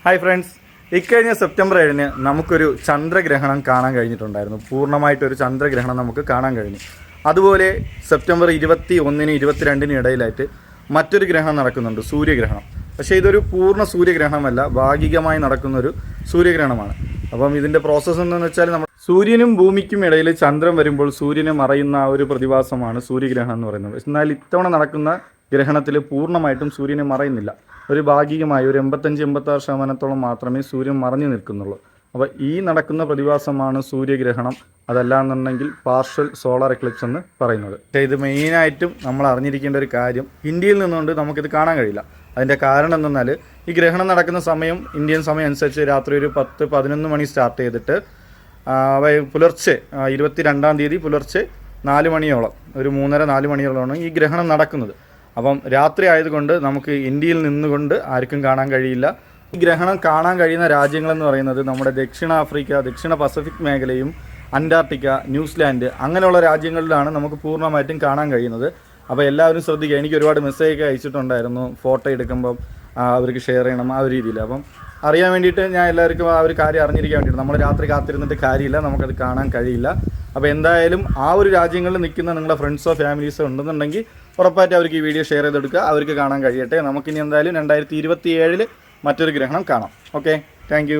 Hi friends, ഇക്കഴിഞ്ഞ September 7-ന് നമുക്കൊരു ചന്ദ്രഗ്രഹണം കാണാൻ കഴിഞ്ഞിട്ടുണ്ടായിരുന്നു. പൂർണ്ണമായിട്ടൊരു ചന്ദ്രഗ്രഹണം നമുക്ക് കാണാൻ കഴിഞ്ഞു. അതുപോലെ സെപ്റ്റംബർ 21-നും 22-നും ഇടയിലായിട്ട് മറ്റൊരു ഗ്രഹണം നടക്കുന്നുണ്ട്, സൂര്യഗ്രഹണം. പക്ഷേ ഇതൊരു പൂർണ്ണ സൂര്യഗ്രഹണമല്ല, ഭാഗികമായി നടക്കുന്നൊരു സൂര്യഗ്രഹണമാണ്. അപ്പം ഇതിൻ്റെ പ്രോസസ്സ് എന്താണെന്ന് വെച്ചാൽ, നമ്മൾ സൂര്യനും ഭൂമിക്കും ഇടയിൽ ചന്ദ്രൻ വരുമ്പോൾ സൂര്യനെ മറയുന്ന ആ ഒരു പ്രതിഭാസമാണ് സൂര്യഗ്രഹണം എന്ന് പറയുന്നത്. എന്നാൽ ഇത്തവണ നടക്കുന്ന ഗ്രഹണത്തിൽ പൂർണ്ണമായിട്ടും സൂര്യനെ മറയുന്നില്ല. ഒരു ഭാഗികമായി ഒരു 85-86% മാത്രമേ സൂര്യൻ മറഞ്ഞു നിൽക്കുന്നുള്ളൂ. അപ്പോൾ ഈ നടക്കുന്ന പ്രതിഭാസമാണ് സൂര്യഗ്രഹണം. അതല്ലാന്നുണ്ടെങ്കിൽ പാർഷ്യൽ സോളാർ എക്ലിപ്സ് എന്ന് പറയുന്നത്. പക്ഷേ ഇത് മെയിനായിട്ടും നമ്മൾ അറിഞ്ഞിരിക്കേണ്ട ഒരു കാര്യം, ഇന്ത്യയിൽ നിന്നുകൊണ്ട് നമുക്കിത് കാണാൻ കഴിയില്ല. അതിൻ്റെ കാരണം എന്തെന്നാൽ, ഈ ഗ്രഹണം നടക്കുന്ന സമയം ഇന്ത്യൻ സമയം അനുസരിച്ച് രാത്രി ഒരു 10-11 മണി സ്റ്റാർട്ട് ചെയ്തിട്ട് പുലർച്ചെ 22-ാം തീയതി പുലർച്ചെ 4 മണിയോളം, ഒരു 3:30-4 മണിയോളമാണ് ഈ ഗ്രഹണം നടക്കുന്നത്. അപ്പം രാത്രി ആയതുകൊണ്ട് നമുക്ക് ഇന്ത്യയിൽ നിന്നുകൊണ്ട് ആർക്കും കാണാൻ കഴിയില്ല. ഈ ഗ്രഹണം കാണാൻ കഴിയുന്ന രാജ്യങ്ങളെന്ന് പറയുന്നത് നമ്മുടെ ദക്ഷിണാഫ്രിക്ക, ദക്ഷിണ പസഫിക് മേഖലയും, അന്റാർട്ടിക്ക, ന്യൂസിലാൻഡ് അങ്ങനെയുള്ള രാജ്യങ്ങളിലാണ് നമുക്ക് പൂർണ്ണമായിട്ടും കാണാൻ കഴിയുന്നത്. അപ്പോൾ എല്ലാവരും ശ്രദ്ധിക്കുക. എനിക്ക് ഒരുപാട് മെസ്സേജൊക്കെ അയച്ചിട്ടുണ്ടായിരുന്നു, ഫോട്ടോ എടുക്കുമ്പം അവർക്ക് ഷെയർ ചെയ്യണം ആ ഒരു രീതിയിൽ. അപ്പം അറിയാൻ വേണ്ടിയിട്ട് ഞാൻ എല്ലാവർക്കും ആ ഒരു കാര്യം അറിഞ്ഞിരിക്കാൻ വേണ്ടിയിട്ട്, നമ്മൾ രാത്രി കാത്തിരുന്നിട്ട് കാര്യമില്ല, നമുക്കത് കാണാൻ കഴിയില്ല. അപ്പോൾ എന്തായാലും ആ ഒരു രാജ്യങ്ങളിൽ നിൽക്കുന്ന നിങ്ങളുടെ ഫ്രണ്ട്സോ ഫാമിലീസോ ഉണ്ടെന്നുണ്ടെങ്കിൽ ഉറപ്പായിട്ട് അവർക്ക് ഈ വീഡിയോ ഷെയർ ചെയ്തെടുക്കുക, അവർക്ക് കാണാൻ കഴിയട്ടെ. നമുക്കിനി എന്തായാലും 2027 മറ്റൊരു ഗ്രഹണം കാണാം. Okay, thank